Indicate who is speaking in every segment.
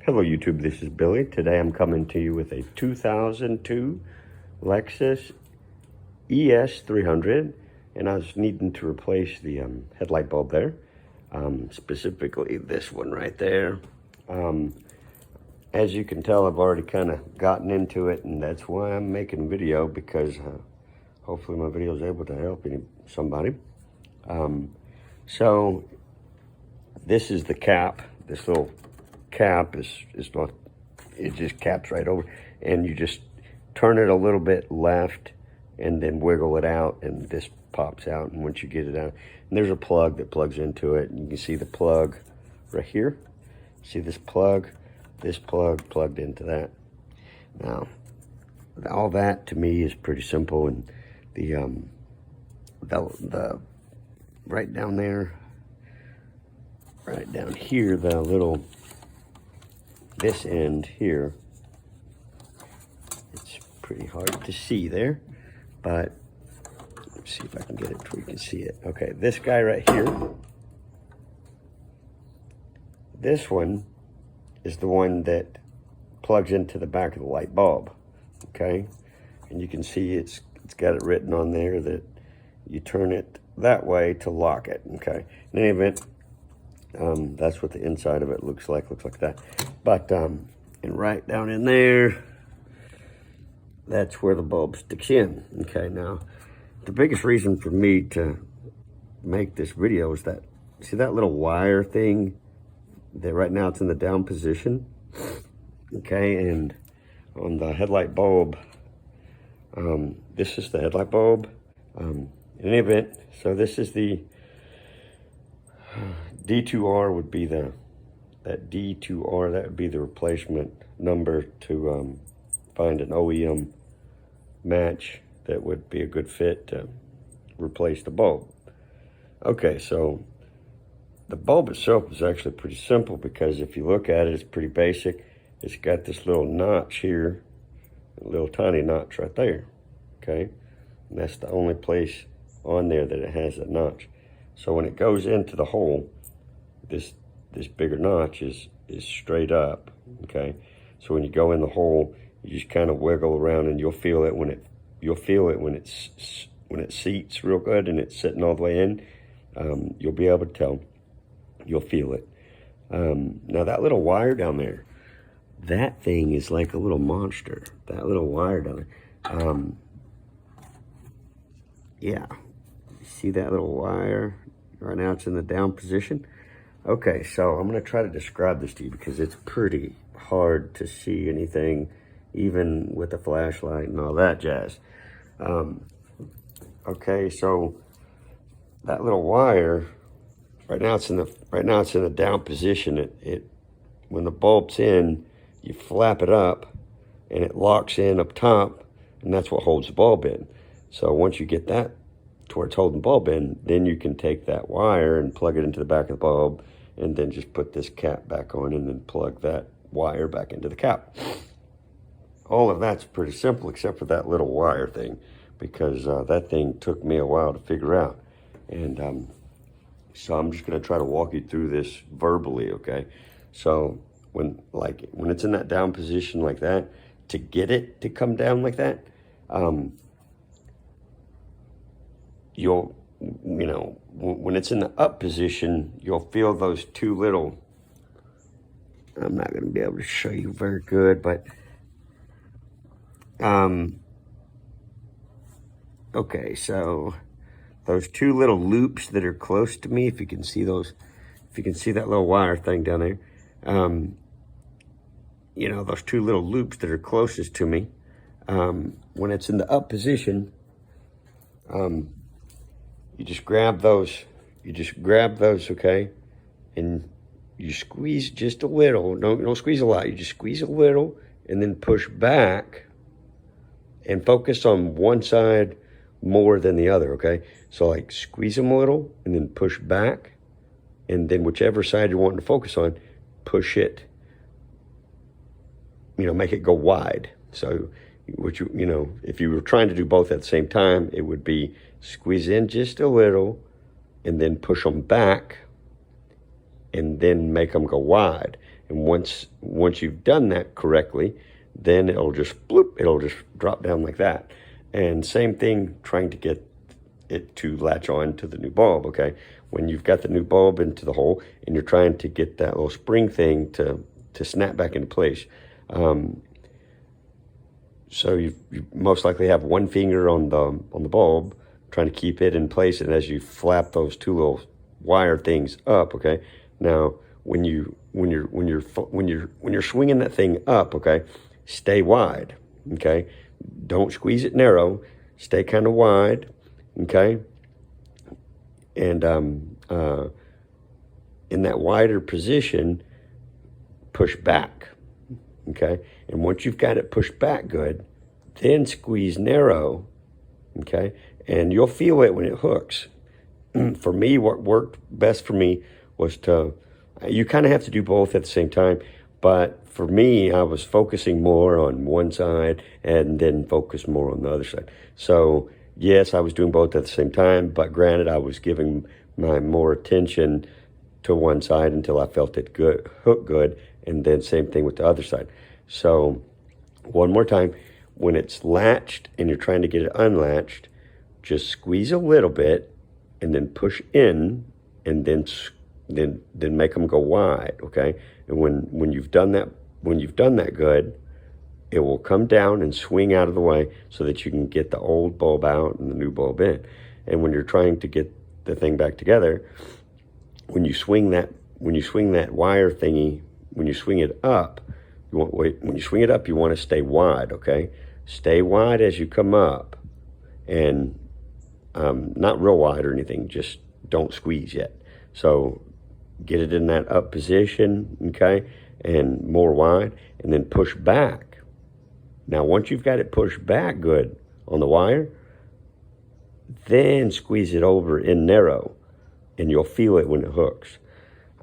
Speaker 1: Hello YouTube, this is Billy. Today I'm coming to you with a 2002 Lexus ES300, and I was needing to replace the headlight bulb there, specifically this one right there. As you can tell, I've already kind of gotten into it, and that's why I'm making a video, because hopefully my video is able to help somebody. So this is the cap. This little cap is not, it just caps right over, and you just turn it a little bit left and then wiggle it out, and this pops out. And once you get it out, and there's a plug that plugs into it, and you can see the plug right here. See this plug plugged into that. Now all that to me is pretty simple, and the right down there, right down here, the little, this end here, it's pretty hard to see there, but let's see if I can get it where you can see it. Okay, this guy right here, this one is the one that plugs into the back of the light bulb, okay? And you can see it's got it written on there that you turn it that way to lock it, okay? In any event, that's what the inside of it looks like that. But and right down in there, that's where the bulb sticks in. Okay, now the biggest reason for me to make this video is that, see that little wire thing that right now it's in the down position, okay? And on the headlight bulb, this is the headlight bulb. In any event, so this is the D2R would be that D2R, that would be the replacement number to find an OEM match that would be a good fit to replace the bulb. Okay, so the bulb itself is actually pretty simple, because if you look at it, it's pretty basic. It's got this little notch here, a little tiny notch right there, okay? And that's the only place on there that it has a notch. So when it goes into the hole, this bigger notch is straight up, okay? So when you go in the hole, you just kind of wiggle around, and you'll feel it when it seats real good and it's sitting all the way in. You'll be able to tell. You'll feel it. Now that little wire down there, that thing is like a little monster. That little wire down there. Yeah. See that little wire? Right now it's in the down position. Okay, so I'm gonna try to describe this to you, because it's pretty hard to see anything, even with a flashlight and all that jazz. Okay, so that little wire, right now it's in the down position. When the bulb's in, you flap it up and it locks in up top, and that's what holds the bulb in. So once you get that to where it's holding the bulb in, then you can take that wire and plug it into the back of the bulb, and then just put this cap back on, and then plug that wire back into the cap. All of that's pretty simple, except for that little wire thing, because that thing took me a while to figure out. And so I'm just gonna try to walk you through this verbally, okay? So when it's in that down position like that, to get it to come down like that, when it's in the up position, you'll feel those two little, I'm not going to be able to show you very good, but okay, so those two little loops that are close to me, if you can see those, if you can see that little wire thing down there, those two little loops that are closest to me, when it's in the up position, you just grab those, okay? And you squeeze just a little. Don't squeeze a lot. You just squeeze a little, and then push back and focus on one side more than the other, okay? So like squeeze them a little and then push back, and then whichever side you're wanting to focus on, push it, make it go wide. So if you were trying to do both at the same time, it would be squeeze in just a little and then push them back and then make them go wide. And once you've done that correctly, then it'll just bloop, it'll just drop down like that. And same thing, trying to get it to latch on to the new bulb, okay? When you've got the new bulb into the hole and you're trying to get that little spring thing to snap back into place. So you most likely have one finger on the bulb trying to keep it in place, and as you flap those two little wire things up, okay? Now, when you're swinging that thing up, okay, stay wide, okay? Don't squeeze it narrow. Stay kind of wide, okay? And in that wider position, push back, okay? And once you've got it pushed back good, then squeeze narrow, okay? And you'll feel it when it hooks. For me, what worked best for me was you kind of have to do both at the same time, but for me, I was focusing more on one side and then focus more on the other side. So yes, I was doing both at the same time, but granted, I was giving my more attention to one side until I felt it hook good, and then same thing with the other side. So one more time, when it's latched and you're trying to get it unlatched, just squeeze a little bit and then push in, and then make them go wide, okay? And when you've done that good, it will come down and swing out of the way so that you can get the old bulb out and the new bulb in. And when you're trying to get the thing back together, when you swing that wire thingy, when you swing it up, you want to stay wide, okay? Stay wide as you come up, and not real wide or anything, just don't squeeze yet. So get it in that up position, okay, and more wide, and then push back. Now, once you've got it pushed back good on the wire, then squeeze it over in narrow, and you'll feel it when it hooks.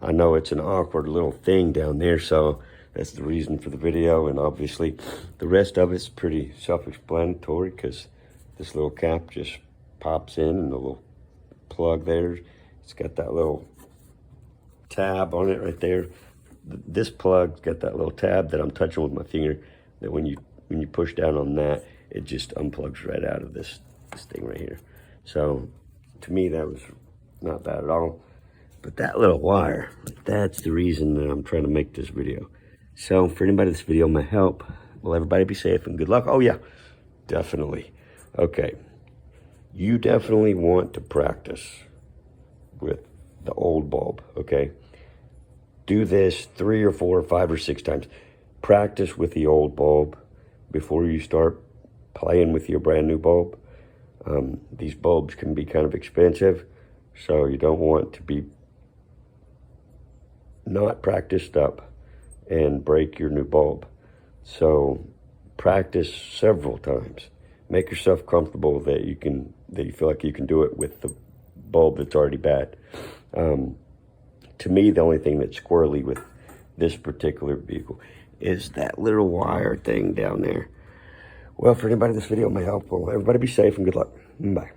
Speaker 1: I know it's an awkward little thing down there, so that's the reason for the video, and obviously the rest of it's pretty self-explanatory because this little cap just pops in, and the little plug there, it's got that little tab on it right there. This plug's got that little tab that I'm touching with my finger, that when you push down on that, it just unplugs right out of this thing right here. So to me, that was not bad at all. But that little wire, that's the reason that I'm trying to make this video. So for anybody this video might help, will everybody be safe and good luck? Oh yeah, definitely. Okay, you definitely want to practice with the old bulb, okay? Do this 3 or 4 or 5 or 6 times. Practice with the old bulb before you start playing with your brand new bulb. These bulbs can be kind of expensive, so you don't want to be not practiced up and break your new bulb. So practice several times. Make yourself comfortable that you feel like you can do it with the bulb that's already bad. To me, the only thing that's squirrely with this particular vehicle is that little wire thing down there. Well, for anybody this video may help, well, everybody be safe and good luck. Bye.